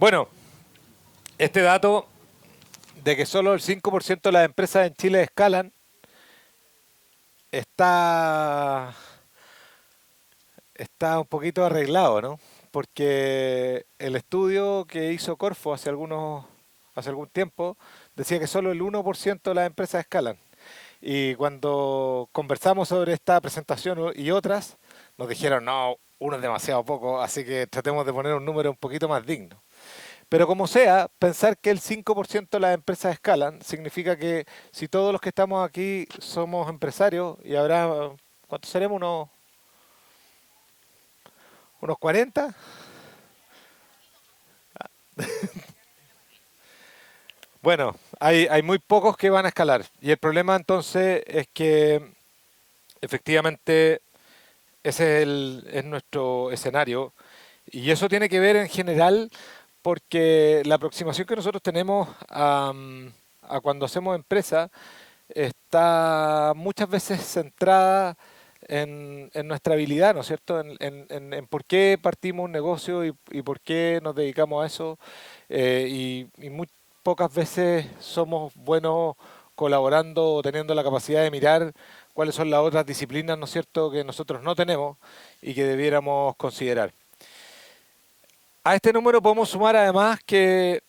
Bueno, este dato de que solo el 5% de las empresas en Chile escalan está, está un poquito arreglado, ¿no? Porque el estudio que hizo Corfo hace algún tiempo decía que solo el 1% de las empresas escalan. Y cuando conversamos sobre esta presentación y otras, nos dijeron, no, uno es demasiado poco, así que tratemos de poner un número un poquito más digno. Pero como sea, pensar que el 5% de las empresas escalan significa que si todos los que estamos aquí somos empresarios y habrá, ¿cuántos seremos? Unos 40. Bueno, hay muy pocos que van a escalar. Y el problema entonces es que efectivamente es nuestro escenario. Y eso tiene que ver en general porque la aproximación que nosotros tenemos a cuando hacemos empresa está muchas veces centrada en nuestra habilidad, ¿no es cierto? En por qué partimos un negocio y por qué nos dedicamos a eso. Y muy pocas veces somos buenos colaborando o teniendo la capacidad de mirar cuáles son las otras disciplinas, ¿no es cierto?, que nosotros no tenemos y que debiéramos considerar. A este número podemos sumar además que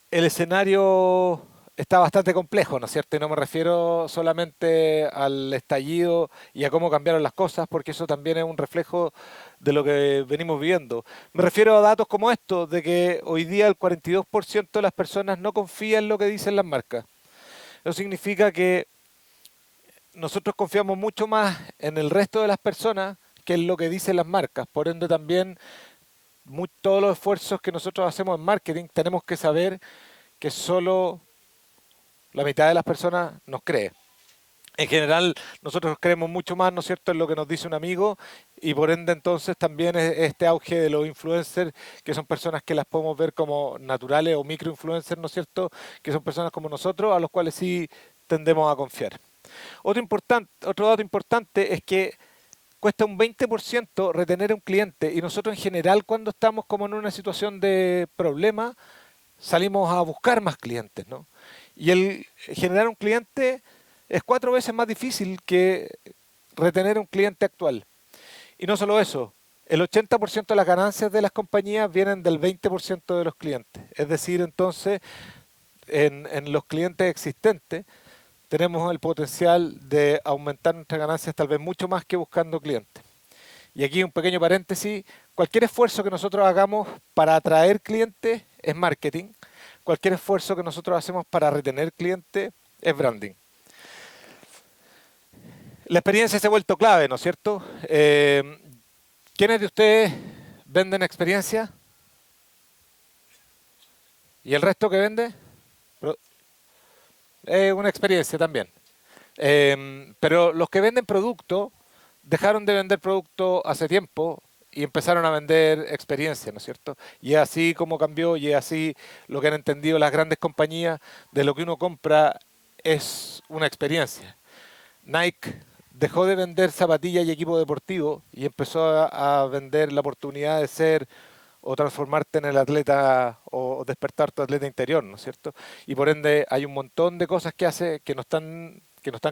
el escenario está bastante complejo, ¿no es cierto? Y no me refiero solamente al estallido y a cómo cambiaron las cosas, porque eso también es un reflejo de lo que venimos viviendo. Me refiero a datos como estos, de que hoy día el 42% de las personas no confía en lo que dicen las marcas. Eso significa que nosotros confiamos mucho más en el resto de las personas que en lo que dicen las marcas. Por ende, también todos los esfuerzos que nosotros hacemos en marketing tenemos que saber que solo la mitad de las personas nos cree. En general, nosotros creemos mucho más, ¿no es cierto?, en lo que nos dice un amigo y por ende entonces también este auge de los influencers, que son personas que las podemos ver como naturales o microinfluencers, ¿no es cierto?, que son personas como nosotros, a los cuales sí tendemos a confiar. Otro dato importante es que cuesta un 20% retener a un cliente y nosotros en general cuando estamos como en una situación de problema salimos a buscar más clientes, ¿no? Y el generar un cliente es 4 veces más difícil que retener un cliente actual. Y no solo eso, el 80% de las ganancias de las compañías vienen del 20% de los clientes. Es decir, entonces, en los clientes existentes tenemos el potencial de aumentar nuestras ganancias tal vez mucho más que buscando clientes. Y aquí un pequeño paréntesis, cualquier esfuerzo que nosotros hagamos para atraer clientes es marketing, cualquier esfuerzo que nosotros hacemos para retener clientes es branding. La experiencia se ha vuelto clave, ¿no es cierto? ¿Quiénes de ustedes venden experiencia? ¿Y el resto que vende? Una experiencia también. Pero los que venden producto dejaron de vender producto hace tiempo y empezaron a vender experiencia, ¿no es cierto? Y es así como cambió y es así lo que han entendido las grandes compañías de lo que uno compra es una experiencia. Nike dejó de vender zapatillas y equipo deportivo y empezó a vender la oportunidad de ser o transformarte en el atleta o despertar tu atleta interior, ¿no es cierto? Y por ende hay un montón de cosas que hace que no están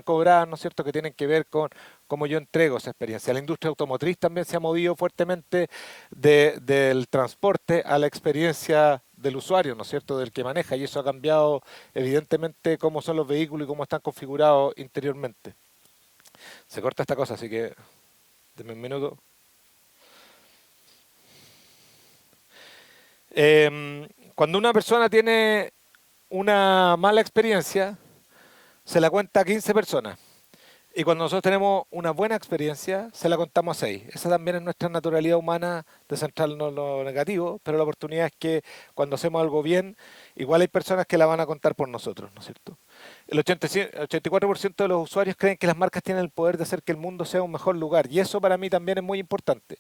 cobradas, ¿no es cierto?, que tienen que ver con cómo yo entrego esa experiencia. La industria automotriz también se ha movido fuertemente del transporte a la experiencia del usuario, ¿no es cierto?, del que maneja, y eso ha cambiado evidentemente cómo son los vehículos y cómo están configurados interiormente. Se corta esta cosa, así que denme un minuto. Cuando una persona tiene una mala experiencia, se la cuenta a 15 personas. Y cuando nosotros tenemos una buena experiencia, se la contamos a 6. Esa también es nuestra naturalidad humana de centrarnos en lo negativo, pero la oportunidad es que cuando hacemos algo bien, igual hay personas que la van a contar por nosotros, ¿no es cierto? El 84% de los usuarios creen que las marcas tienen el poder de hacer que el mundo sea un mejor lugar. Y eso para mí también es muy importante,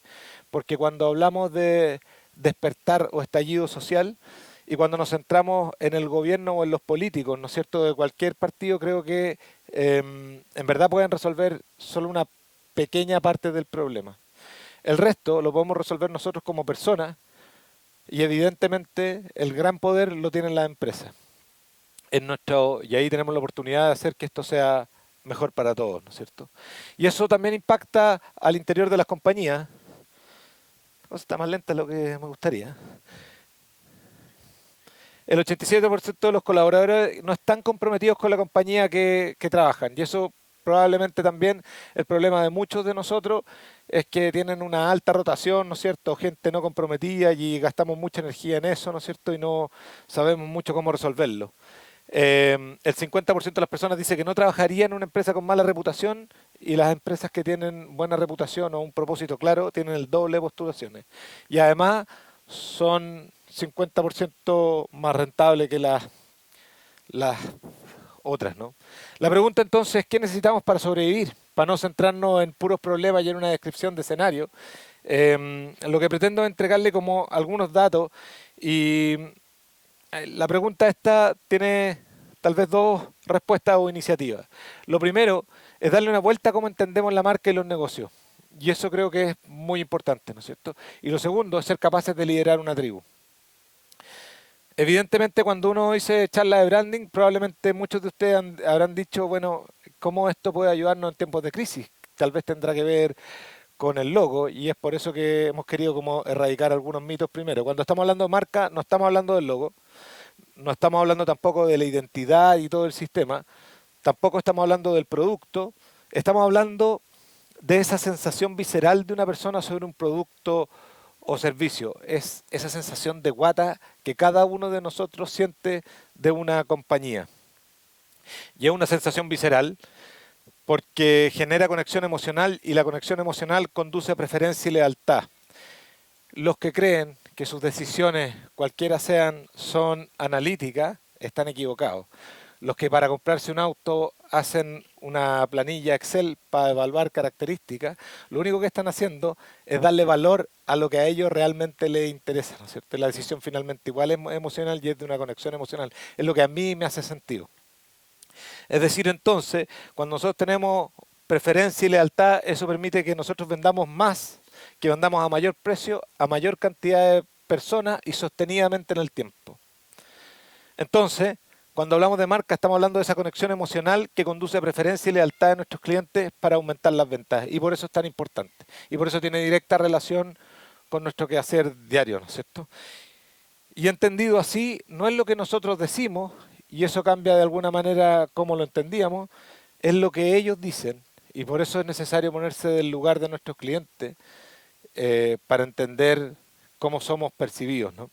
porque cuando hablamos de despertar o estallido social, y cuando nos centramos en el gobierno o en los políticos, ¿no es cierto?, de cualquier partido, creo que en verdad pueden resolver solo una pequeña parte del problema. El resto lo podemos resolver nosotros como personas y evidentemente el gran poder lo tienen las empresas. Y ahí tenemos la oportunidad de hacer que esto sea mejor para todos, ¿no es cierto? Y eso también impacta al interior de las compañías. Está más lenta de lo que me gustaría. El 87% de los colaboradores no están comprometidos con la compañía que trabajan. Y eso probablemente también el problema de muchos de nosotros es que tienen una alta rotación, ¿no es cierto? Gente no comprometida y gastamos mucha energía en eso, ¿no es cierto? Y no sabemos mucho cómo resolverlo. El 50% de las personas dice que no trabajaría en una empresa con mala reputación y las empresas que tienen buena reputación o un propósito claro tienen el doble de postulaciones. Y además son 50% más rentables que las otras, ¿no? La pregunta entonces es, ¿qué necesitamos para sobrevivir? Para no centrarnos en puros problemas y en una descripción de escenario. Lo que pretendo es entregarle como algunos datos y la pregunta esta tiene tal vez dos respuestas o iniciativas. Lo primero es darle una vuelta a cómo entendemos la marca y los negocios. Y eso creo que es muy importante, ¿no es cierto? Y lo segundo es ser capaces de liderar una tribu. Evidentemente, cuando uno dice charla de branding, probablemente muchos de ustedes habrán dicho, bueno, ¿cómo esto puede ayudarnos en tiempos de crisis? Tal vez tendrá que ver con el logo y es por eso que hemos querido como erradicar algunos mitos primero. Cuando estamos hablando de marca, no estamos hablando del logo, no estamos hablando tampoco de la identidad y todo el sistema, tampoco estamos hablando del producto, estamos hablando de esa sensación visceral de una persona sobre un producto o servicio. Es esa sensación de guata que cada uno de nosotros siente de una compañía. Y es una sensación visceral porque genera conexión emocional y la conexión emocional conduce a preferencia y lealtad. Los que creen que sus decisiones, cualquiera sean, son analíticas, están equivocados. Los que para comprarse un auto hacen una planilla Excel para evaluar características, lo único que están haciendo es darle valor a lo que a ellos realmente les interesa, ¿no es cierto? La decisión finalmente igual es emocional y es de una conexión emocional. Es lo que a mí me hace sentido. Es decir, entonces, cuando nosotros tenemos preferencia y lealtad, eso permite que nosotros vendamos más, que vendamos a mayor precio, a mayor cantidad de personas y sostenidamente en el tiempo. Entonces, cuando hablamos de marca, estamos hablando de esa conexión emocional que conduce a preferencia y lealtad de nuestros clientes para aumentar las ventas. Y por eso es tan importante. Y por eso tiene directa relación con nuestro quehacer diario, ¿no es cierto? Y entendido así, no es lo que nosotros decimos, y eso cambia de alguna manera cómo lo entendíamos, es lo que ellos dicen. Y por eso es necesario ponerse del lugar de nuestros clientes para entender cómo somos percibidos, ¿no?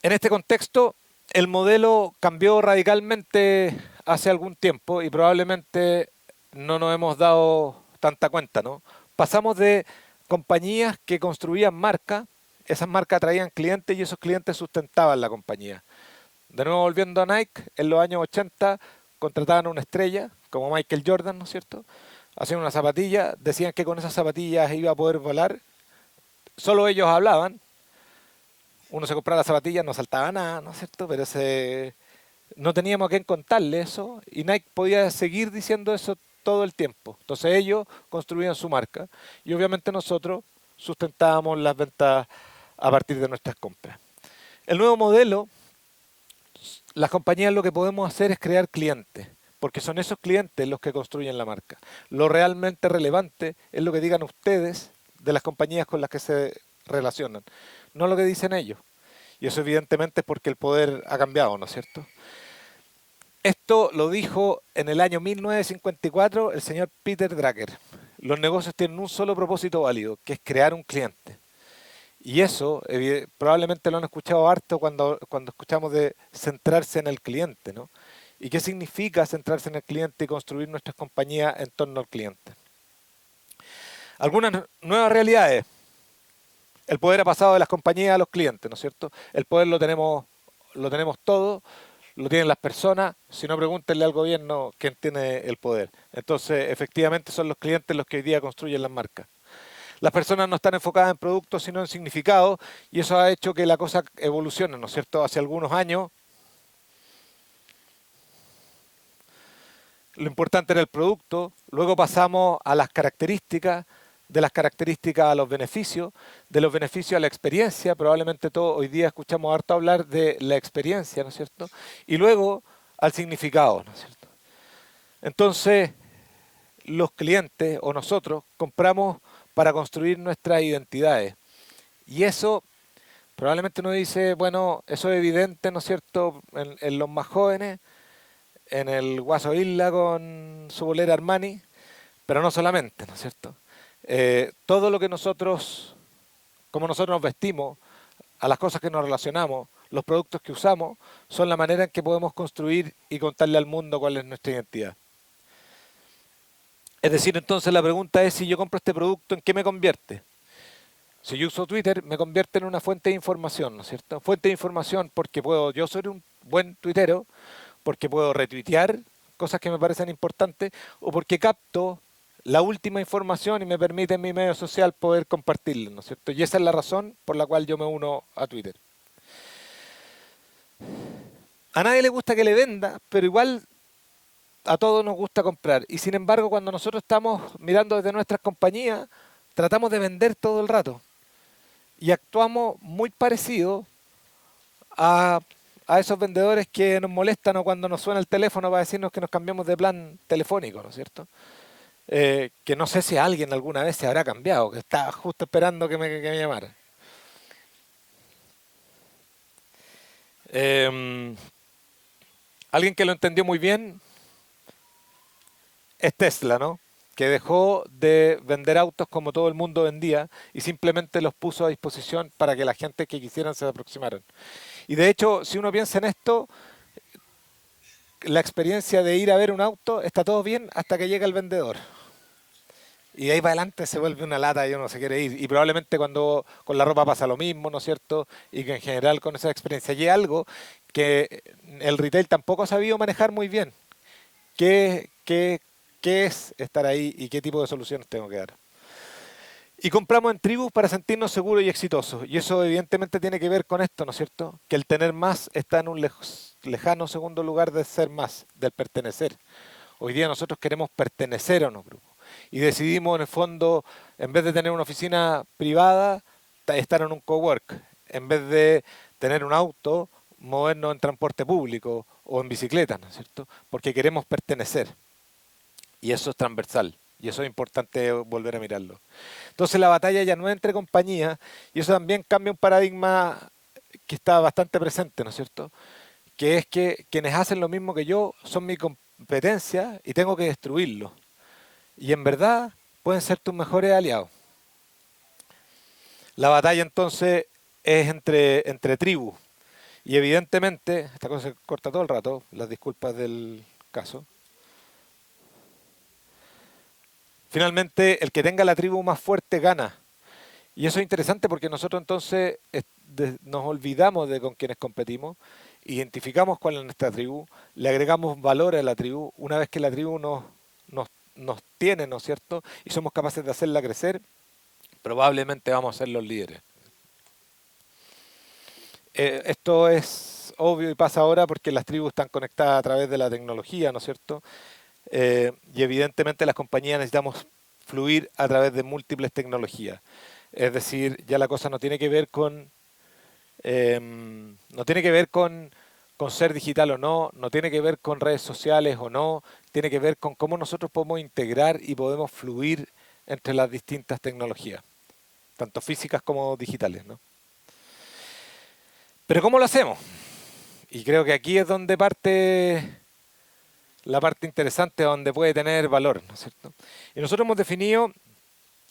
En este contexto, el modelo cambió radicalmente hace algún tiempo y probablemente no nos hemos dado tanta cuenta, ¿no? Pasamos de compañías que construían marcas, esas marcas atraían clientes y esos clientes sustentaban la compañía. De nuevo volviendo a Nike, en los años 80 contrataban a una estrella como Michael Jordan, ¿no es cierto? Hacían una zapatilla, decían que con esas zapatillas iba a poder volar, solo ellos hablaban, uno se compraba las zapatillas, no saltaba nada, ¿no es cierto? Pero no teníamos a quién contarle eso y Nike podía seguir diciendo eso todo el tiempo. Entonces ellos construían su marca y obviamente nosotros sustentábamos las ventas a partir de nuestras compras. El nuevo modelo, las compañías lo que podemos hacer es crear clientes, porque son esos clientes los que construyen la marca. Lo realmente relevante es lo que digan ustedes de las compañías con las que se relacionan, no lo que dicen ellos. Y eso evidentemente es porque el poder ha cambiado, ¿no es cierto? Esto lo dijo en el año 1954 el señor Peter Drucker. Los negocios tienen un solo propósito válido, que es crear un cliente. Y eso probablemente lo han escuchado harto cuando escuchamos de centrarse en el cliente, ¿no? ¿Y qué significa centrarse en el cliente y construir nuestras compañías en torno al cliente? Algunas nuevas realidades. El poder ha pasado de las compañías a los clientes, ¿no es cierto? El poder lo tenemos todo, lo tienen las personas. Si no, pregúntenle al gobierno quién tiene el poder. Entonces, efectivamente, son los clientes los que hoy día construyen las marcas. Las personas no están enfocadas en productos, sino en significado, y eso ha hecho que la cosa evolucione, ¿no es cierto? Hace algunos años lo importante era el producto, luego pasamos a las características, de las características a los beneficios, de los beneficios a la experiencia, probablemente todos hoy día escuchamos harto hablar de la experiencia, ¿no es cierto? Y luego al significado, ¿no es cierto? Entonces, los clientes o nosotros compramos para construir nuestras identidades. Y eso probablemente uno dice, bueno, eso es evidente, ¿no es cierto?, en los más jóvenes, en el Guaso Isla con su bolera Armani, pero no solamente, ¿no es cierto? Todo lo que nosotros, como nosotros nos vestimos, a las cosas que nos relacionamos, los productos que usamos, son la manera en que podemos construir y contarle al mundo cuál es nuestra identidad. Es decir, entonces la pregunta es, si yo compro este producto, ¿en qué me convierte? Si yo uso Twitter, me convierte en una fuente de información, ¿no es cierto? Fuente de información porque puedo, yo soy un buen tuitero, porque puedo retuitear cosas que me parecen importantes, o porque capto la última información y me permite en mi medio social poder compartirla, ¿no es cierto? Y esa es la razón por la cual yo me uno a Twitter. A nadie le gusta que le venda, pero igual a todos nos gusta comprar. Y sin embargo, cuando nosotros estamos mirando desde nuestras compañías, tratamos de vender todo el rato. Y actuamos muy parecido a, a esos vendedores que nos molestan o cuando nos suena el teléfono para decirnos que nos cambiamos de plan telefónico, ¿no es cierto? Que no sé si alguien alguna vez se habrá cambiado, que está justo esperando que me llamara. Eh, Alguien que lo entendió muy bien es Tesla, ¿no? Que dejó de vender autos como todo el mundo vendía y simplemente los puso a disposición para que la gente que quisieran se aproximaran. Y de hecho, si uno piensa en esto, la experiencia de ir a ver un auto está todo bien hasta que llega el vendedor. Y de ahí para adelante se vuelve una lata y uno se quiere ir. Y probablemente cuando con la ropa pasa lo mismo, ¿no es cierto? Y que en general con esa experiencia. Y algo que el retail tampoco ha sabido manejar muy bien. ¿Qué, qué, qué es estar ahí y qué tipo de soluciones tengo que dar? Y compramos en tribus para sentirnos seguros y exitosos. Y eso evidentemente tiene que ver con esto, ¿no es cierto? Que el tener más está en un lejano segundo lugar de ser más, del pertenecer. Hoy día nosotros queremos pertenecer a unos grupos. Y decidimos en el fondo, en vez de tener una oficina privada, estar en un cowork. En vez de tener un auto, movernos en transporte público o en bicicleta, ¿no es cierto? Porque queremos pertenecer. Y eso es transversal. Y eso es importante volver a mirarlo. Entonces la batalla ya no es entre compañías, y eso también cambia un paradigma que está bastante presente, ¿no es cierto? Que es que quienes hacen lo mismo que yo son mi competencia y tengo que destruirlos. Y en verdad pueden ser tus mejores aliados. La batalla entonces es entre tribus. Y evidentemente, esta cosa se corta todo el rato, las disculpas del caso. Finalmente, el que tenga la tribu más fuerte gana. Y eso es interesante porque nosotros entonces nos olvidamos de con quienes competimos, identificamos cuál es nuestra tribu, le agregamos valor a la tribu, una vez que la tribu nos tiene, ¿no es cierto? Y somos capaces de hacerla crecer, probablemente vamos a ser los líderes. Esto es obvio y pasa ahora porque las tribus están conectadas a través de la tecnología, ¿no es cierto? Y evidentemente las compañías necesitamos fluir a través de múltiples tecnologías. Es decir, ya la cosa no tiene que ver con no tiene que ver con ser digital o no, no tiene que ver con redes sociales o no, tiene que ver con cómo nosotros podemos integrar y podemos fluir entre las distintas tecnologías, tanto físicas como digitales, ¿no? Pero ¿cómo lo hacemos? Y creo que aquí es donde parte la parte interesante, donde puede tener valor, ¿no es cierto? Y nosotros hemos definido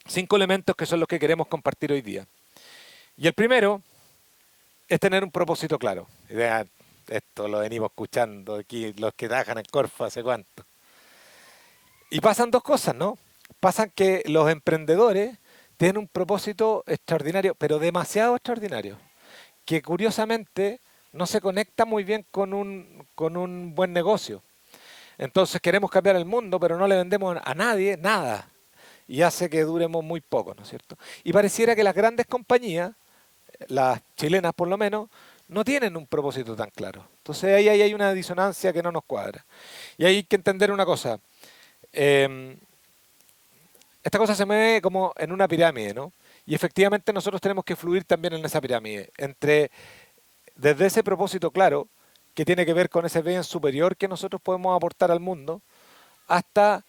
5 elementos que son los que queremos compartir hoy día. Y el primero es tener un propósito claro. Ya, esto lo venimos escuchando aquí, los que trabajan en Corfo hace cuánto. Y pasan dos cosas, ¿no? Pasan que los emprendedores tienen un propósito extraordinario, pero demasiado extraordinario, que curiosamente no se conecta muy bien con un buen negocio. Entonces queremos cambiar el mundo, pero no le vendemos a nadie nada. Y hace que duremos muy poco, ¿no es cierto? Y pareciera que las grandes compañías, las chilenas por lo menos, no tienen un propósito tan claro. Entonces ahí hay una disonancia que no nos cuadra. Y hay que entender una cosa. eh, esta cosa se mueve como en una pirámide, ¿no? Y efectivamente nosotros tenemos que fluir también en esa pirámide, desde ese propósito claro, que tiene que ver con ese bien superior que nosotros podemos aportar al mundo, hasta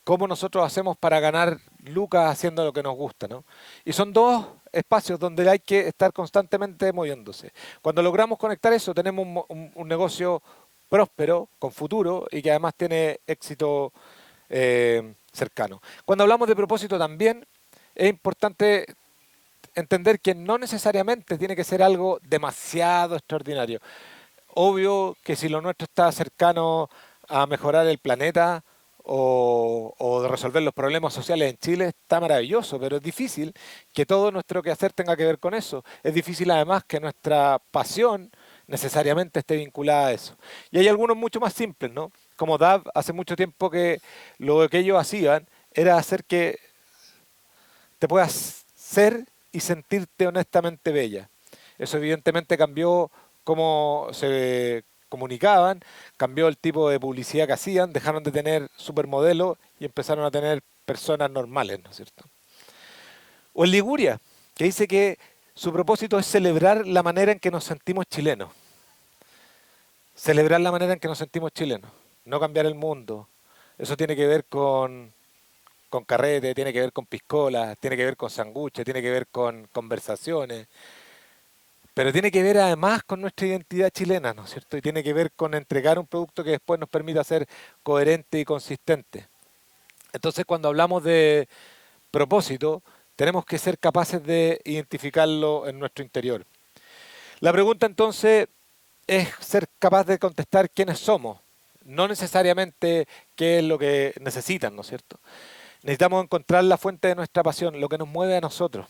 cómo nosotros hacemos para ganar lucas haciendo lo que nos gusta, ¿no? Y son dos espacios donde hay que estar constantemente moviéndose. Cuando logramos conectar eso, tenemos un negocio próspero, con futuro y que además tiene éxito cercano. Cuando hablamos de propósito también, es importante entender que no necesariamente tiene que ser algo demasiado extraordinario. Obvio que si lo nuestro está cercano a mejorar el planeta o de resolver los problemas sociales en Chile, está maravilloso, pero es difícil que todo nuestro quehacer tenga que ver con eso. Es difícil además que nuestra pasión necesariamente esté vinculada a eso. Y hay algunos mucho más simples, ¿no? Como DAV, hace mucho tiempo que lo que ellos hacían era hacer que te puedas ser y sentirte honestamente bella. Eso evidentemente cambió cómo se comunicaban, cambió el tipo de publicidad que hacían, dejaron de tener supermodelos y empezaron a tener personas normales, ¿no es cierto? O en Liguria, que dice que su propósito es celebrar la manera en que nos sentimos chilenos. Celebrar la manera en que nos sentimos chilenos, no cambiar el mundo. Eso tiene que ver con carrete, tiene que ver con piscolas, tiene que ver con sanguches, tiene que ver con conversaciones, pero tiene que ver además con nuestra identidad chilena, ¿no es cierto? Y tiene que ver con entregar un producto que después nos permita ser coherente y consistente. Entonces, cuando hablamos de propósito, tenemos que ser capaces de identificarlo en nuestro interior. La pregunta entonces es ser capaz de contestar quiénes somos, no necesariamente qué es lo que necesitan, ¿no es cierto? Necesitamos encontrar la fuente de nuestra pasión, lo que nos mueve a nosotros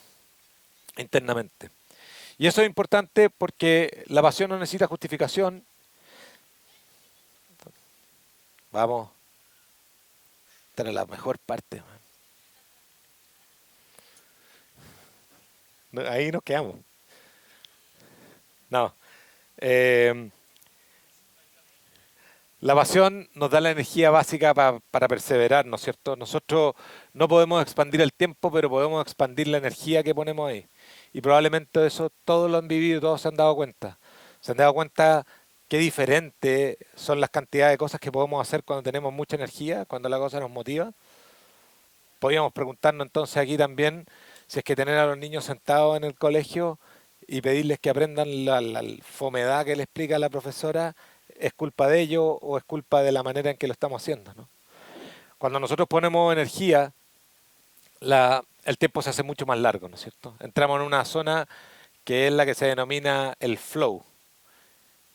internamente. Y eso es importante porque la pasión no necesita justificación. Vamos, esta era la mejor parte. Ahí nos quedamos. No. eh, la pasión nos da la energía básica para perseverar, ¿no es cierto? Nosotros no podemos expandir el tiempo, pero podemos expandir la energía que ponemos ahí. Y probablemente eso todos lo han vivido, todos se han dado cuenta. Se han dado cuenta qué diferente son las cantidades de cosas que podemos hacer cuando tenemos mucha energía, cuando la cosa nos motiva. Podríamos preguntarnos entonces aquí también si es que tener a los niños sentados en el colegio y pedirles que aprendan la fomedad que le explica la profesora es culpa de ellos o es culpa de la manera en que lo estamos haciendo, ¿no? Cuando nosotros ponemos energía, el tiempo se hace mucho más largo, ¿no es cierto? Entramos en una zona que es la que se denomina el flow.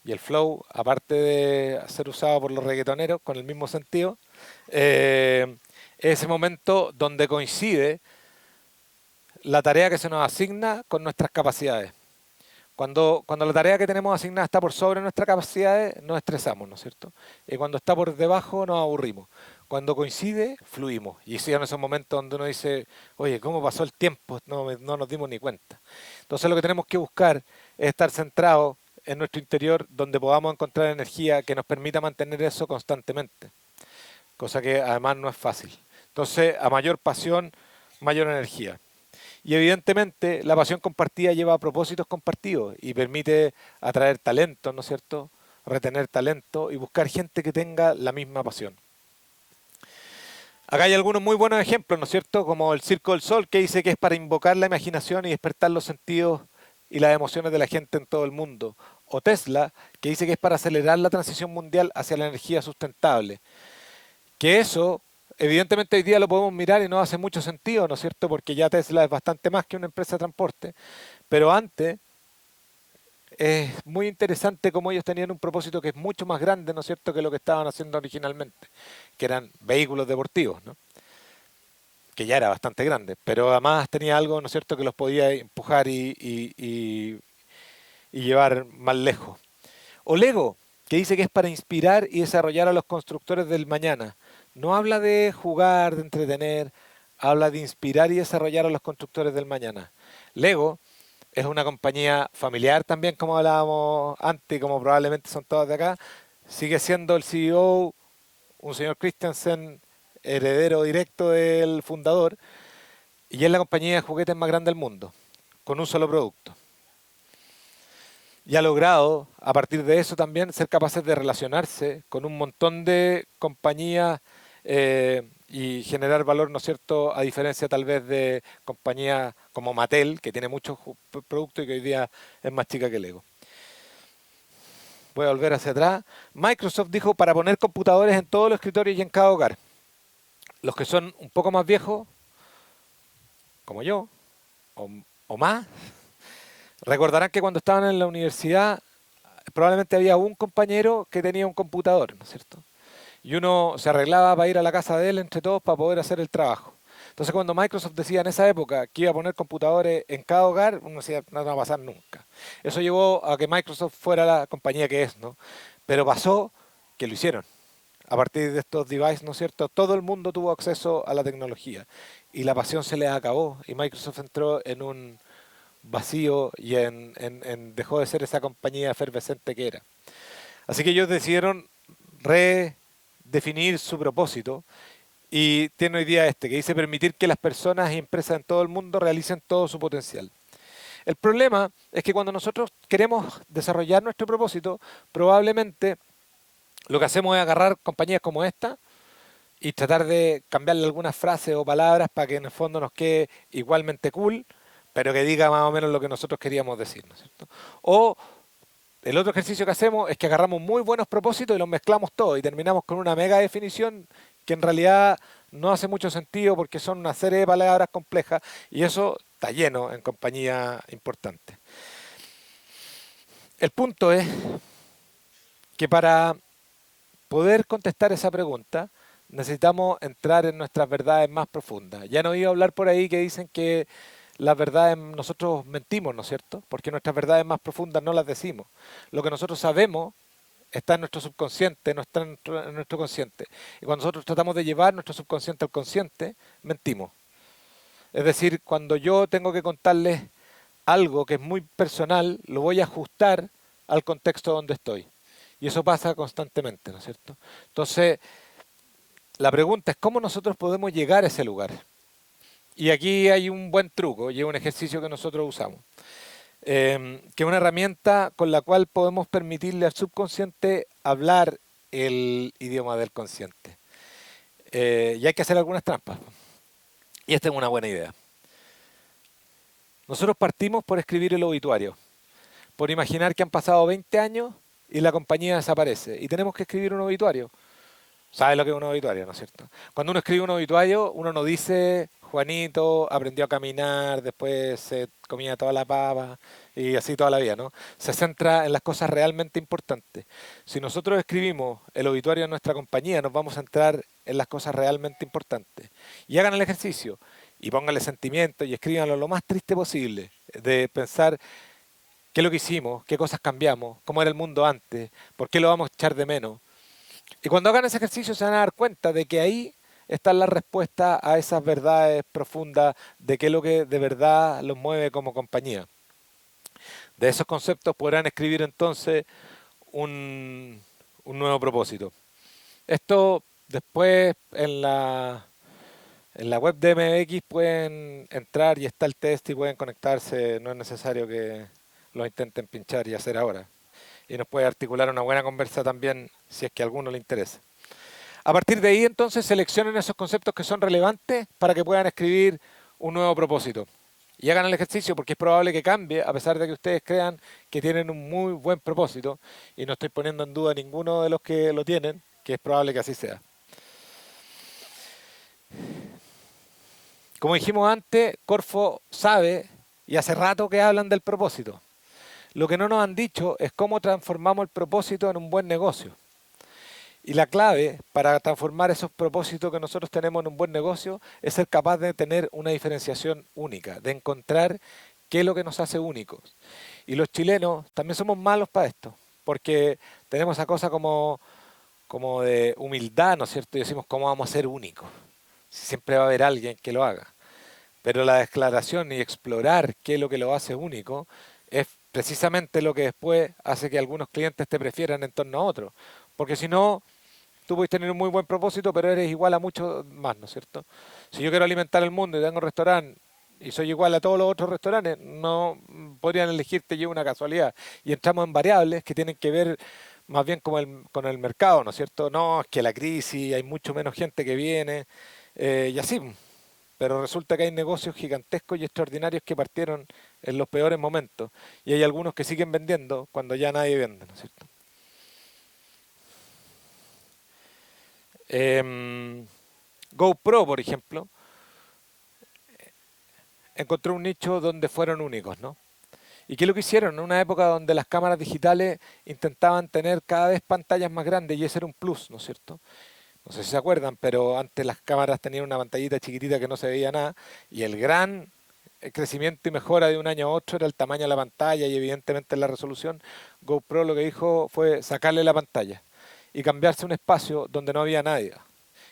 Y el flow, aparte de ser usado por los reggaetoneros con el mismo sentido, es ese momento donde coincide la tarea que se nos asigna con nuestras capacidades. Cuando la tarea que tenemos asignada está por sobre nuestras capacidades, nos estresamos, ¿no es cierto? Y cuando está por debajo, nos aburrimos. Cuando coincide, fluimos. Y son esos momentos donde uno dice, oye, ¿cómo pasó el tiempo? No nos dimos ni cuenta. Entonces lo que tenemos que buscar es estar centrados en nuestro interior, donde podamos encontrar energía que nos permita mantener eso constantemente. Cosa que además no es fácil. Entonces, a mayor pasión, mayor energía. Y evidentemente la pasión compartida lleva a propósitos compartidos y permite atraer talento, ¿no es cierto? Retener talento y buscar gente que tenga la misma pasión. Acá hay algunos muy buenos ejemplos, ¿no es cierto? Como el Circo del Sol, que dice que es para invocar la imaginación y despertar los sentidos y las emociones de la gente en todo el mundo. O Tesla, que dice que es para acelerar la transición mundial hacia la energía sustentable. Que eso, evidentemente hoy día lo podemos mirar y no hace mucho sentido, ¿no es cierto? Porque ya Tesla es bastante más que una empresa de transporte. Pero antes es muy interesante cómo ellos tenían un propósito que es mucho más grande, ¿no es cierto?, que lo que estaban haciendo originalmente, que eran vehículos deportivos, ¿no? Que ya era bastante grande, pero además tenía algo, ¿no es cierto?, que los podía empujar y llevar más lejos. O Lego, que dice que es para inspirar y desarrollar a los constructores del mañana. No habla de jugar, de entretener, habla de inspirar y desarrollar a los constructores del mañana. Lego es una compañía familiar también, como hablábamos antes, como probablemente son todos de acá. Sigue siendo el CEO un señor Christensen heredero directo del fundador, y es la compañía de juguetes más grande del mundo, con un solo producto. Y ha logrado, a partir de eso también, ser capaces de relacionarse con un montón de compañías y generar valor, ¿no es cierto?, a diferencia tal vez de compañías como Mattel, que tiene muchos productos y que hoy día es más chica que Lego. Voy a volver hacia atrás. Microsoft dijo para poner computadores en todos los escritorios y en cada hogar. Los que son un poco más viejos, como yo, o, o más, recordarán que cuando estaban en la universidad probablemente había un compañero que tenía un computador, ¿no es cierto? Y uno se arreglaba para ir a la casa de él entre todos para poder hacer el trabajo. Entonces cuando Microsoft decía en esa época que iba a poner computadores en cada hogar, uno decía, no va a pasar nunca. Eso llevó a que Microsoft fuera la compañía que es, ¿no? Pero pasó que lo hicieron. A partir de estos devices, ¿no es cierto? Todo el mundo tuvo acceso a la tecnología y la pasión se les acabó y Microsoft entró en un vacío y dejó de ser esa compañía efervescente que era. Así que ellos decidieron redefinir su propósito y tiene hoy día que dice permitir que las personas y empresas en todo el mundo realicen todo su potencial. El problema es que cuando nosotros queremos desarrollar nuestro propósito, probablemente lo que hacemos es agarrar compañías como esta y tratar de cambiarle algunas frases o palabras para que en el fondo nos quede igualmente cool, pero que diga más o menos lo que nosotros queríamos decir, ¿no es cierto? O el otro ejercicio que hacemos es que agarramos muy buenos propósitos y los mezclamos todos y terminamos con una mega definición que en realidad no hace mucho sentido porque son una serie de palabras complejas y eso está lleno en compañías importantes. El punto es que para poder contestar esa pregunta necesitamos entrar en nuestras verdades más profundas. Ya no he oído hablar por ahí que dicen que las verdades nosotros mentimos, ¿no es cierto? Porque nuestras verdades más profundas no las decimos. Lo que nosotros sabemos está en nuestro subconsciente, no está en nuestro consciente. Y cuando nosotros tratamos de llevar nuestro subconsciente al consciente, mentimos. Es decir, cuando yo tengo que contarles algo que es muy personal, lo voy a ajustar al contexto donde estoy. Y eso pasa constantemente, ¿no es cierto? Entonces, la pregunta es cómo nosotros podemos llegar a ese lugar. Y aquí hay un buen truco y es un ejercicio que nosotros usamos, que es una herramienta con la cual podemos permitirle al subconsciente hablar el idioma del consciente. Y hay que hacer algunas trampas. Y esta es una buena idea. Nosotros partimos por escribir el obituario, por imaginar que han pasado 20 años y la compañía desaparece. Y tenemos que escribir un obituario. ¿Sabes lo que es un obituario, no es cierto? Cuando uno escribe un obituario, uno no dice, Juanito aprendió a caminar, después se comía toda la papa y así toda la vida, ¿no? Se centra en las cosas realmente importantes. Si nosotros escribimos el obituario de nuestra compañía, nos vamos a centrar en las cosas realmente importantes. Y hagan el ejercicio y pónganle sentimiento y escríbanlo lo más triste posible, de pensar qué es lo que hicimos, qué cosas cambiamos, cómo era el mundo antes, por qué lo vamos a echar de menos. Y cuando hagan ese ejercicio se van a dar cuenta de que ahí está la respuesta a esas verdades profundas de qué es lo que de verdad los mueve como compañía. De esos conceptos podrán escribir entonces un nuevo propósito. Esto después en la web de MX pueden entrar y está el test y pueden conectarse. No es necesario que lo intenten pinchar y hacer ahora. Y nos puede articular una buena conversa también si es que a alguno le interesa. A partir de ahí entonces seleccionen esos conceptos que son relevantes para que puedan escribir un nuevo propósito. Y hagan el ejercicio porque es probable que cambie a pesar de que ustedes crean que tienen un muy buen propósito. Y no estoy poniendo en duda a ninguno de los que lo tienen, que es probable que así sea. Como dijimos antes, Corfo sabe y hace rato que hablan del propósito. Lo que no nos han dicho es cómo transformamos el propósito en un buen negocio. Y la clave para transformar esos propósitos que nosotros tenemos en un buen negocio es ser capaz de tener una diferenciación única, de encontrar qué es lo que nos hace únicos. Y los chilenos también somos malos para esto, porque tenemos esa cosa como de humildad, ¿no es cierto? Y decimos, ¿cómo vamos a ser únicos? Si siempre va a haber alguien que lo haga. Pero la declaración y explorar qué es lo que lo hace único es precisamente lo que después hace que algunos clientes te prefieran en torno a otros. Porque si no, tú puedes tener un muy buen propósito, pero eres igual a muchos más, ¿no es cierto? Si yo quiero alimentar el mundo y tengo un restaurante y soy igual a todos los otros restaurantes, no podrían elegirte yo una casualidad. Y entramos en variables que tienen que ver más bien con el mercado, ¿no es cierto? No, es que la crisis, hay mucho menos gente que viene, y así. Pero resulta que hay negocios gigantescos y extraordinarios que partieron en los peores momentos. Y hay algunos que siguen vendiendo cuando ya nadie vende, ¿no es cierto? Em, GoPro, por ejemplo, encontró un nicho donde fueron únicos, ¿no? ¿Y qué es lo que hicieron? En una época donde las cámaras digitales intentaban tener cada vez pantallas más grandes y ese era un plus, ¿no es cierto? No sé si se acuerdan, pero antes las cámaras tenían una pantallita chiquitita que no se veía nada y el gran crecimiento y mejora de un año a otro era el tamaño de la pantalla y evidentemente la resolución. GoPro lo que dijo fue sacarle la pantalla y cambiarse a un espacio donde no había nadie,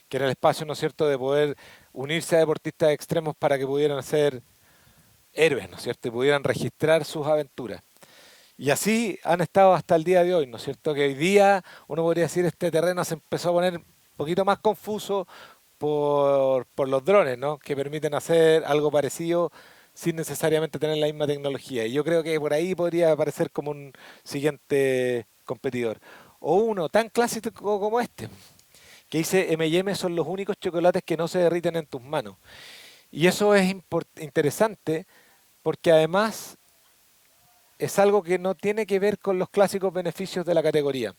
que era el espacio, ¿no es cierto?, de poder unirse a deportistas extremos para que pudieran ser héroes, ¿no es cierto?, y pudieran registrar sus aventuras. Y así han estado hasta el día de hoy, ¿no es cierto? Que hoy día uno podría decir este terreno se empezó a poner un poquito más confuso por los drones, ¿no? Que permiten hacer algo parecido sin necesariamente tener la misma tecnología. Y yo creo que por ahí podría aparecer como un siguiente competidor. O uno tan clásico como este, que dice M&M son los únicos chocolates que no se derriten en tus manos. Y eso es interesante porque además es algo que no tiene que ver con los clásicos beneficios de la categoría.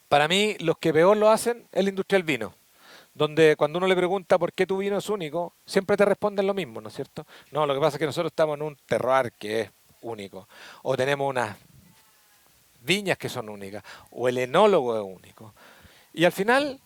Para mí, los que peor lo hacen es la industria del vino, donde cuando uno le pregunta por qué tu vino es único, siempre te responden lo mismo, ¿no es cierto? No, lo que pasa es que nosotros estamos en un terroir que es único, o tenemos unas viñas que son únicas, o el enólogo es único. Y al final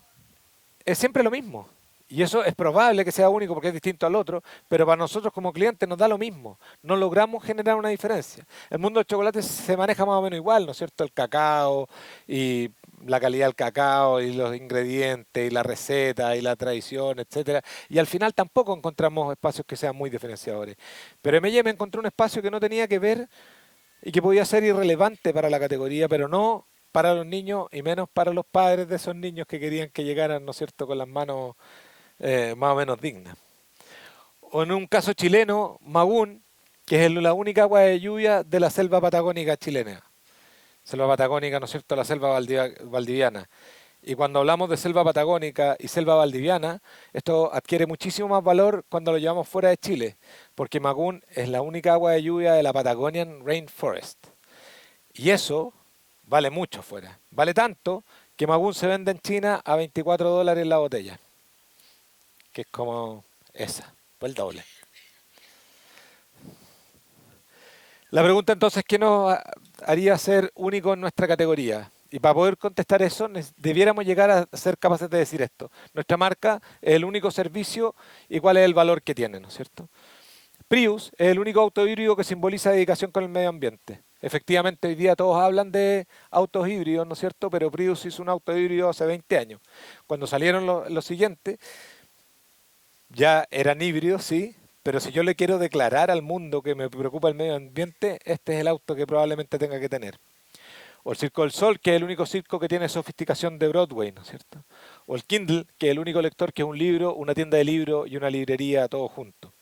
es siempre lo mismo. Y eso es probable que sea único porque es distinto al otro, pero para nosotros como clientes nos da lo mismo. No logramos generar una diferencia. El mundo del chocolate se maneja más o menos igual, ¿no es cierto? El cacao y la calidad del cacao y los ingredientes y la receta y la tradición, etcétera. Y al final tampoco encontramos espacios que sean muy diferenciadores. Pero M&M encontró un espacio que no tenía que ver y que podía ser irrelevante para la categoría, pero no para los niños y menos para los padres de esos niños que querían que llegaran, ¿no es cierto?, con las manos más o menos dignas. O en un caso chileno, Magún, que es la única agua de lluvia de la selva patagónica chilena. Selva patagónica, ¿no es cierto?, la selva valdiviana. Y cuando hablamos de selva patagónica y selva valdiviana, esto adquiere muchísimo más valor cuando lo llevamos fuera de Chile, porque Magún es la única agua de lluvia de la Patagonian Rainforest. Y eso vale mucho fuera. Vale tanto que Magún se vende en China a $24 la botella, que es como esa, pues el doble. La pregunta entonces, ¿qué nos haría ser único en nuestra categoría? Y para poder contestar eso, debiéramos llegar a ser capaces de decir esto. Nuestra marca es el único servicio y cuál es el valor que tiene, ¿no es cierto? Prius es el único auto híbrido que simboliza dedicación con el medio ambiente. Efectivamente, hoy día todos hablan de autos híbridos, ¿no es cierto? Pero Prius hizo un auto híbrido hace 20 años. Cuando salieron los siguientes, ya eran híbridos, sí, pero si yo le quiero declarar al mundo que me preocupa el medio ambiente, este es el auto que probablemente tenga que tener. O el Circo del Sol, que es el único circo que tiene sofisticación de Broadway, ¿no es cierto? O el Kindle, que es el único lector que es un libro, una tienda de libros y una librería todo junto.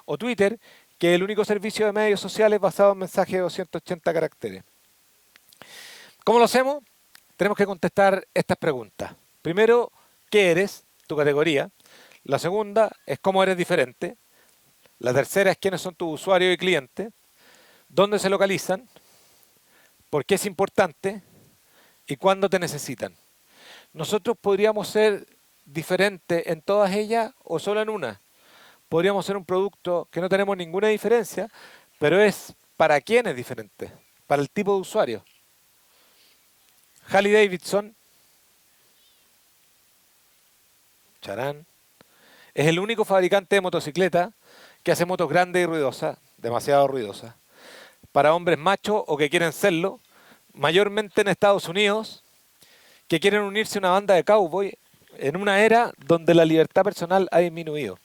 O Twitter, que es el único servicio de medios sociales basado en mensajes de 280 caracteres. ¿Cómo lo hacemos? Tenemos que contestar estas preguntas. Primero, ¿qué eres? Tu categoría. La segunda es cómo eres diferente. La tercera es quiénes son tus usuarios y clientes. ¿Dónde se localizan? ¿Por qué es importante? ¿Y cuándo te necesitan? Nosotros podríamos ser diferentes en todas ellas o solo en una. Podríamos ser un producto que no tenemos ninguna diferencia, pero es para quién es diferente, para el tipo de usuario. Harley Davidson, charán, es el único fabricante de motocicleta que hace motos grandes y ruidosas, demasiado ruidosas, para hombres machos o que quieren serlo, mayormente en Estados Unidos, que quieren unirse a una banda de cowboy en una era donde la libertad personal ha disminuido.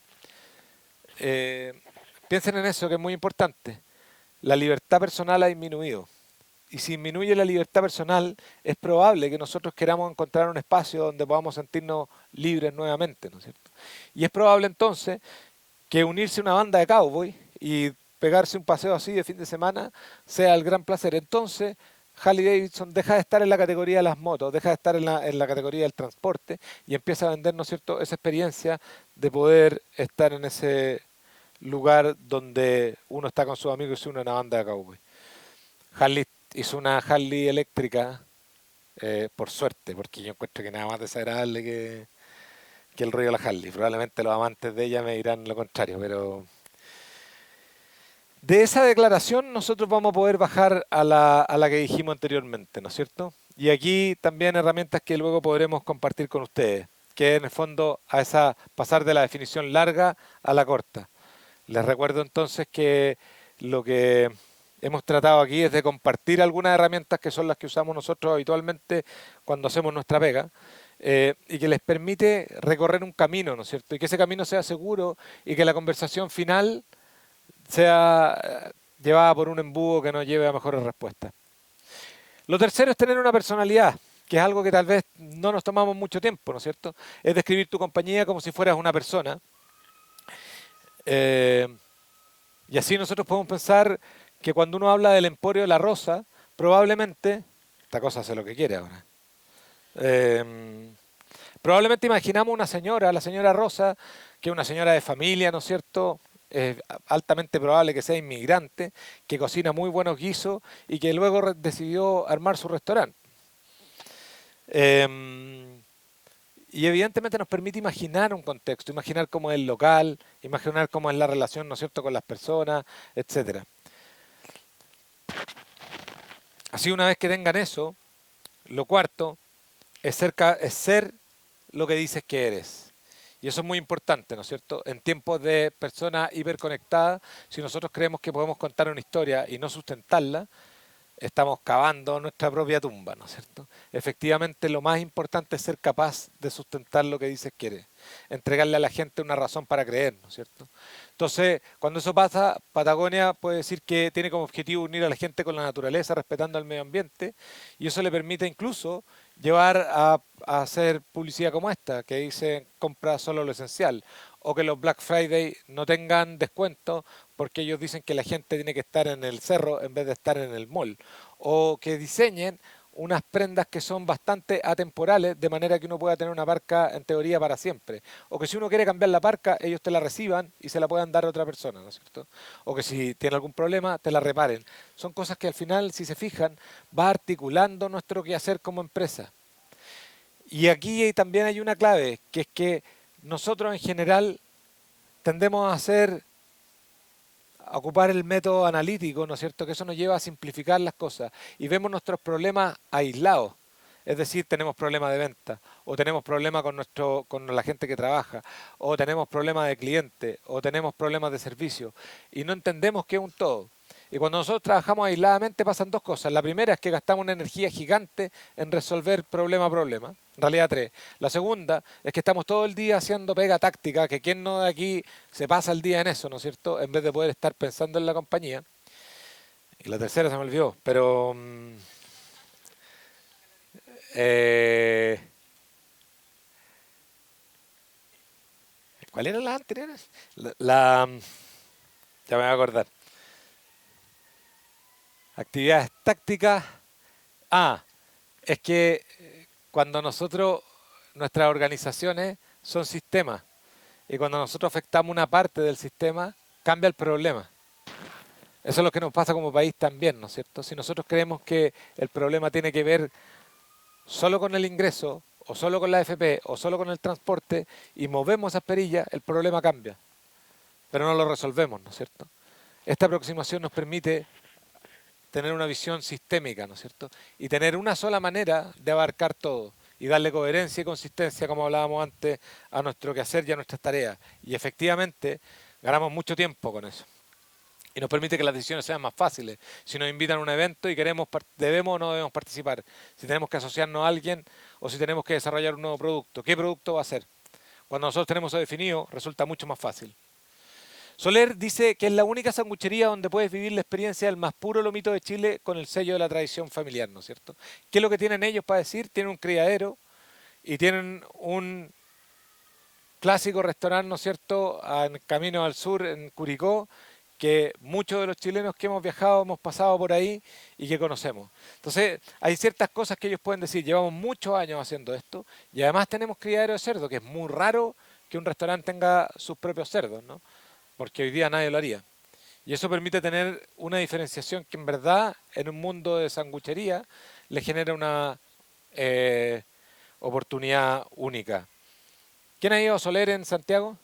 Eh, Piensen en eso, que es muy importante. La libertad personal ha disminuido. y si disminuye la libertad personal, es probable que nosotros queramos encontrar un espacio donde podamos sentirnos libres nuevamente, ¿no es cierto? Y es probable entonces que unirse a una banda de cowboy y pegarse un paseo así de fin de semana sea el gran placer. Entonces, Harley Davidson deja de estar en la categoría de las motos, deja de estar en la categoría del transporte y empieza a vender, ¿no es cierto?, esa experiencia de poder estar en ese lugar donde uno está con sus amigos y se une a una banda de cowboy. Harley hizo una Harley eléctrica, por suerte, porque yo encuentro que nada más desagradable que el rollo de la Harley. Probablemente los amantes de ella me dirán lo contrario, pero de esa declaración nosotros vamos a poder bajar a la que dijimos anteriormente, ¿no es cierto? Y aquí también herramientas que luego podremos compartir con ustedes, que en el fondo a esa pasar de la definición larga a la corta. Les recuerdo entonces que lo que hemos tratado aquí es de compartir algunas herramientas que son las que usamos nosotros habitualmente cuando hacemos nuestra pega, y que les permite recorrer un camino, ¿no es cierto? Y que ese camino sea seguro y que la conversación final sea llevada por un embudo que nos lleve a mejores respuestas. Lo tercero es tener una personalidad, que es algo que tal vez no nos tomamos mucho tiempo, ¿no es cierto? Es describir tu compañía como si fueras una persona. Eh, y así nosotros podemos pensar que cuando uno habla del emporio de la rosa, probablemente, esta cosa hace lo que quiere ahora, eh, probablemente imaginamos una señora, la señora Rosa, que es una señora de familia, ¿no es cierto? Es altamente probable que sea inmigrante, que cocina muy buenos guisos y que luego decidió armar su restaurante. Eh, y evidentemente nos permite imaginar un contexto, imaginar cómo es el local, imaginar cómo es la relación, ¿no es cierto?, con las personas, etcétera. Así una vez que tengan eso, lo cuarto es ser lo que dices que eres. Y eso es muy importante, ¿no es cierto? En tiempos de personas hiperconectadas, si nosotros creemos que podemos contar una historia y no sustentarla, estamos cavando nuestra propia tumba, ¿no es cierto? Efectivamente, lo más importante es ser capaz de sustentar lo que dices que eres, entregarle a la gente una razón para creer, ¿no es cierto? Entonces, cuando eso pasa, Patagonia puede decir que tiene como objetivo unir a la gente con la naturaleza, respetando al medio ambiente, y eso le permite incluso llevar a hacer publicidad como esta, que dice compra solo lo esencial, o que los Black Friday no tengan descuento porque ellos dicen que la gente tiene que estar en el cerro en vez de estar en el mall, o que diseñen unas prendas que son bastante atemporales, de manera que uno pueda tener una parca en teoría para siempre. O que si uno quiere cambiar la parca, ellos te la reciban y se la puedan dar a otra persona, ¿no es cierto? O que si tiene algún problema, te la reparen. Son cosas que al final, si se fijan, va articulando nuestro quehacer como empresa. Y aquí también hay una clave, que es que nosotros en general tendemos a ocupar el método analítico, ¿no es cierto? Que eso nos lleva a simplificar las cosas y vemos nuestros problemas aislados. Es decir, tenemos problemas de venta, o tenemos problemas con la gente que trabaja, o tenemos problemas de cliente, o tenemos problemas de servicio, y no entendemos que es un todo. Y cuando nosotros trabajamos aisladamente pasan dos cosas. La primera es que gastamos una energía gigante en resolver problema a problema. En realidad tres. La segunda es que estamos todo el día haciendo pega táctica, que quien no de aquí se pasa el día en eso, ¿no es cierto? En vez de poder estar pensando en la compañía. Y la tercera se me olvidó, pero eh, ¿cuáles eran las anteriores? Ya me voy a acordar. Actividades tácticas. Ah, es que cuando nuestras organizaciones son sistemas, y cuando nosotros afectamos una parte del sistema, cambia el problema. Eso es lo que nos pasa como país también, ¿no es cierto? Si nosotros creemos que el problema tiene que ver solo con el ingreso, o solo con la AFP, o solo con el transporte, y movemos esas perillas, el problema cambia. Pero no lo resolvemos, ¿no es cierto? Esta aproximación nos permite tener una visión sistémica, ¿no es cierto? Y tener una sola manera de abarcar todo y darle coherencia y consistencia, como hablábamos antes, a nuestro quehacer y a nuestras tareas. Y efectivamente, ganamos mucho tiempo con eso. Y nos permite que las decisiones sean más fáciles. Si nos invitan a un evento y debemos o no debemos participar. Si tenemos que asociarnos a alguien o si tenemos que desarrollar un nuevo producto. ¿Qué producto va a ser? Cuando nosotros tenemos eso definido, resulta mucho más fácil. Soler dice que es la única sanguchería donde puedes vivir la experiencia del más puro lomito de Chile con el sello de la tradición familiar, ¿no es cierto? ¿Qué es lo que tienen ellos para decir? Tienen un criadero y tienen un clásico restaurante, ¿no es cierto?, en camino al sur, en Curicó, que muchos de los chilenos que hemos viajado hemos pasado por ahí y que conocemos. Entonces, hay ciertas cosas que ellos pueden decir, llevamos muchos años haciendo esto y además tenemos criadero de cerdo, que es muy raro que un restaurante tenga sus propios cerdos, ¿no? Porque hoy día nadie lo haría. Y eso permite tener una diferenciación que en verdad en un mundo de sanguchería le genera una oportunidad única. ¿Quién ha ido a Soler en Santiago?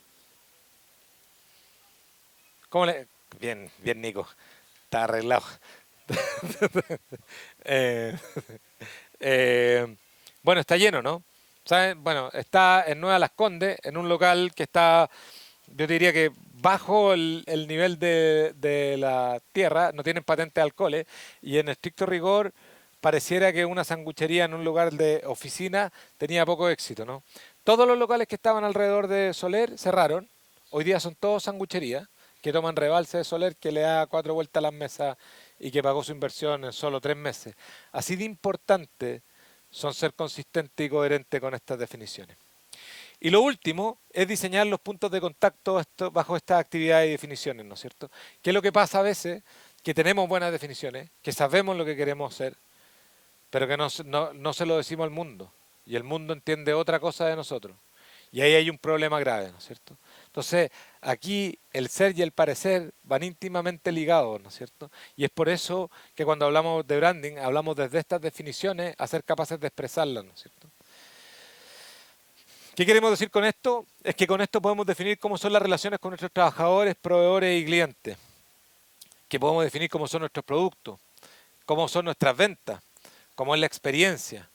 ¿Cómo le...? Bien, bien, Nico. Está arreglado. Eh, bueno, está lleno, ¿no? ¿Saben? Bueno, está en Nueva Las Condes, en un local que está, yo diría que bajo el nivel de la tierra, no tienen patente de alcoholes, y en estricto rigor pareciera que una sanguchería en un lugar de oficina tenía poco éxito, ¿no? Todos los locales que estaban alrededor de Soler cerraron, hoy día son todos sangucherías, que toman rebalse de Soler, que le da 4 vueltas a las mesas y que pagó su inversión en solo 3 meses. Así de importante son ser consistente y coherente con estas definiciones. Y lo último es diseñar los puntos de contacto bajo estas actividades y definiciones, ¿no es cierto? ¿Qué es lo que pasa a veces? Que tenemos buenas definiciones, que sabemos lo que queremos ser, pero que no se lo decimos al mundo. Y el mundo entiende otra cosa de nosotros. Y ahí hay un problema grave, ¿no es cierto? Entonces, aquí el ser y el parecer van íntimamente ligados, ¿no es cierto? Y es por eso que cuando hablamos de branding, hablamos desde estas definiciones a ser capaces de expresarlas, ¿no es cierto? ¿Qué queremos decir con esto? Es que con esto podemos definir cómo son las relaciones con nuestros trabajadores, proveedores y clientes. Que podemos definir cómo son nuestros productos, cómo son nuestras ventas, cómo es la experiencia,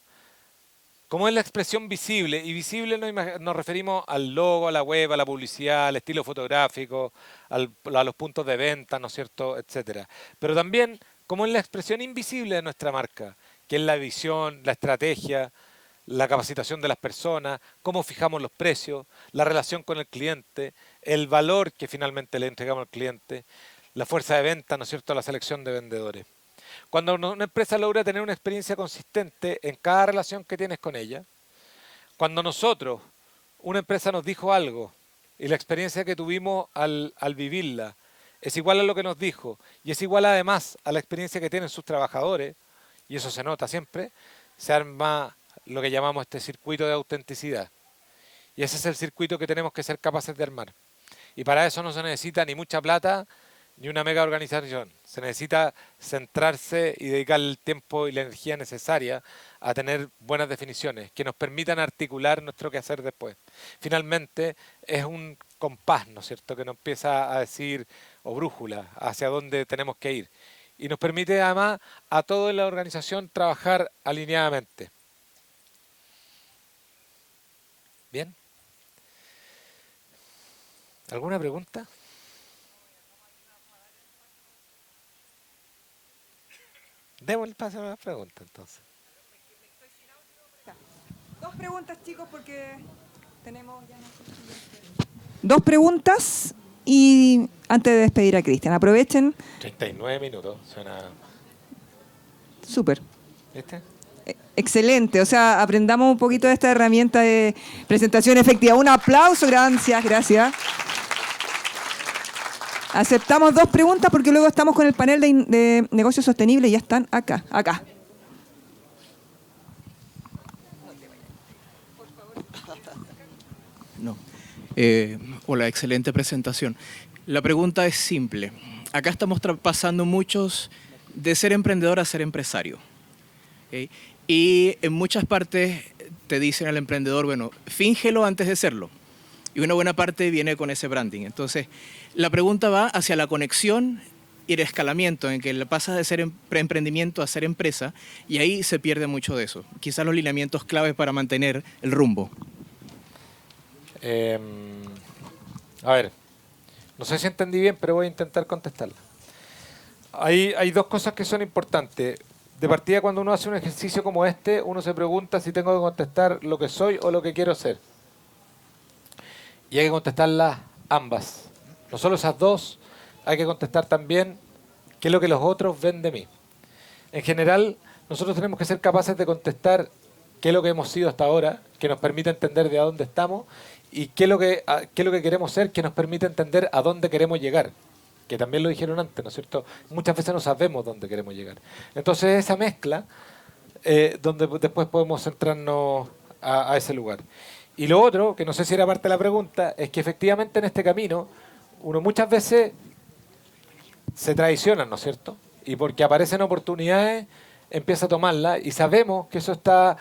cómo es la expresión visible. Y visible nos referimos al logo, a la web, a la publicidad, al estilo fotográfico, a los puntos de venta, ¿no es cierto?, etcétera. Pero también cómo es la expresión invisible de nuestra marca, que es la visión, la estrategia, la capacitación de las personas, cómo fijamos los precios, la relación con el cliente, el valor que finalmente le entregamos al cliente, la fuerza de venta, ¿no es cierto?, la selección de vendedores. Cuando una empresa logra tener una experiencia consistente en cada relación que tienes con ella, cuando nosotros, una empresa nos dijo algo y la experiencia que tuvimos al vivirla es igual a lo que nos dijo y es igual además a la experiencia que tienen sus trabajadores, y eso se nota siempre, se arma lo que llamamos este circuito de autenticidad. Y ese es el circuito que tenemos que ser capaces de armar. Y para eso no se necesita ni mucha plata ni una mega organización. Se necesita centrarse y dedicar el tiempo y la energía necesaria a tener buenas definiciones que nos permitan articular nuestro quehacer después. Finalmente es un compás, ¿no es cierto?, que nos empieza a decir, o brújula, hacia dónde tenemos que ir. Y nos permite además a toda la organización trabajar alineadamente. ¿Bien? ¿Alguna pregunta? Demos el paso a las preguntas entonces. Dos preguntas, chicos, porque tenemos ya... Dos preguntas y antes de despedir a Cristian, aprovechen. 39 minutos, suena... Súper. ¿Viste? Excelente, o sea, aprendamos un poquito de esta herramienta de presentación efectiva. Un aplauso, gracias, gracias. Aceptamos dos preguntas porque luego estamos con el panel de negocios sostenibles y ya están acá. No. Hola, excelente presentación. La pregunta es simple. Acá estamos pasando muchos de ser emprendedor a ser empresario. ¿Okay? Y en muchas partes te dicen al emprendedor, bueno, fíngelo antes de serlo. Y una buena parte viene con ese branding. Entonces, la pregunta va hacia la conexión y el escalamiento, en que le pasas de ser emprendimiento a ser empresa, y ahí se pierde mucho de eso. Quizás los lineamientos claves para mantener el rumbo. A ver, no sé si entendí bien, pero voy a intentar contestarla. Hay dos cosas que son importantes. De partida, cuando uno hace un ejercicio como este, uno se pregunta si tengo que contestar lo que soy o lo que quiero ser. Y hay que contestarlas ambas. No solo esas dos, hay que contestar también qué es lo que los otros ven de mí. En general, nosotros tenemos que ser capaces de contestar qué es lo que hemos sido hasta ahora, que nos permite entender de a dónde estamos, y qué es lo que queremos ser, que nos permite entender a dónde queremos llegar. Que también lo dijeron antes, ¿no es cierto? Muchas veces no sabemos dónde queremos llegar. Entonces, esa mezcla, donde después podemos centrarnos a ese lugar. Y lo otro, que no sé si era parte de la pregunta, es que efectivamente en este camino, uno muchas veces se traiciona, ¿no es cierto? Y porque aparecen oportunidades, empieza a tomarlas y sabemos que eso está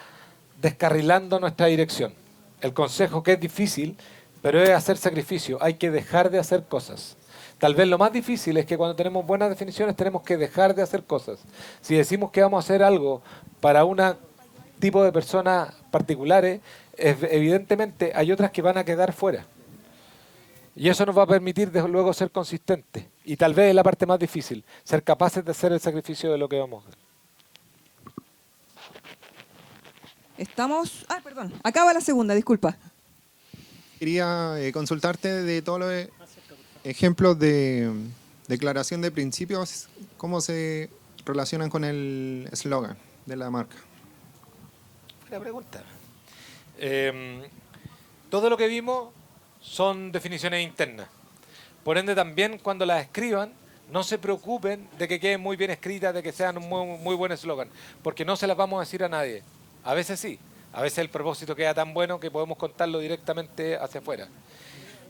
descarrilando nuestra dirección. El consejo, que es difícil, pero es hacer sacrificio. Hay que dejar de hacer cosas. Tal vez lo más difícil es que cuando tenemos buenas definiciones tenemos que dejar de hacer cosas. Si decimos que vamos a hacer algo para un tipo de personas particulares, evidentemente hay otras que van a quedar fuera. Y eso nos va a permitir desde luego ser consistentes. Y tal vez es la parte más difícil, ser capaces de hacer el sacrificio de lo que vamos a hacer. Estamos... Ah, perdón. Acaba la segunda, disculpa. Quería consultarte de todos los ejemplos de declaración de principios, cómo se relacionan con el eslogan de la marca. Buena pregunta. Todo lo que vimos son definiciones internas. Por ende, también cuando las escriban, no se preocupen de que queden muy bien escritas, de que sean un muy buen eslogan, porque no se las vamos a decir a nadie. A veces sí, a veces el propósito queda tan bueno que podemos contarlo directamente hacia afuera.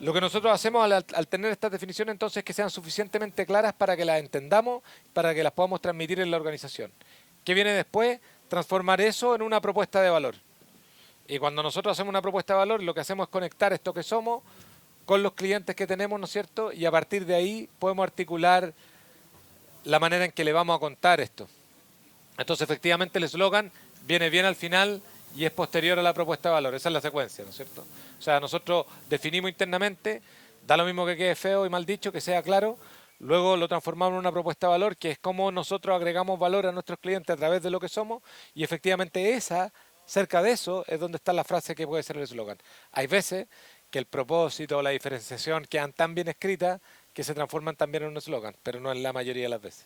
Lo que nosotros hacemos al tener estas definiciones entonces es que sean suficientemente claras para que las entendamos, para que las podamos transmitir en la organización. ¿Qué viene después? Transformar eso en una propuesta de valor. Y cuando nosotros hacemos una propuesta de valor, lo que hacemos es conectar esto que somos con los clientes que tenemos, ¿no es cierto? Y a partir de ahí podemos articular la manera en que le vamos a contar esto. Entonces, efectivamente, el eslogan viene bien al final y es posterior a la propuesta de valor. Esa es la secuencia, ¿no es cierto? O sea, nosotros definimos internamente, da lo mismo que quede feo y mal dicho, que sea claro, luego lo transformamos en una propuesta de valor, que es cómo nosotros agregamos valor a nuestros clientes a través de lo que somos, y efectivamente cerca de eso es donde está la frase que puede ser el eslogan. Hay veces que el propósito o la diferenciación quedan tan bien escritas que se transforman también en un eslogan, pero no en la mayoría de las veces.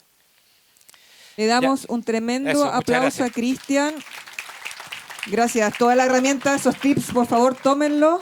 Le damos un tremendo Eso, muchas aplauso gracias. a Cristian. Gracias. Toda la herramienta, esos tips, por favor, tómenlo.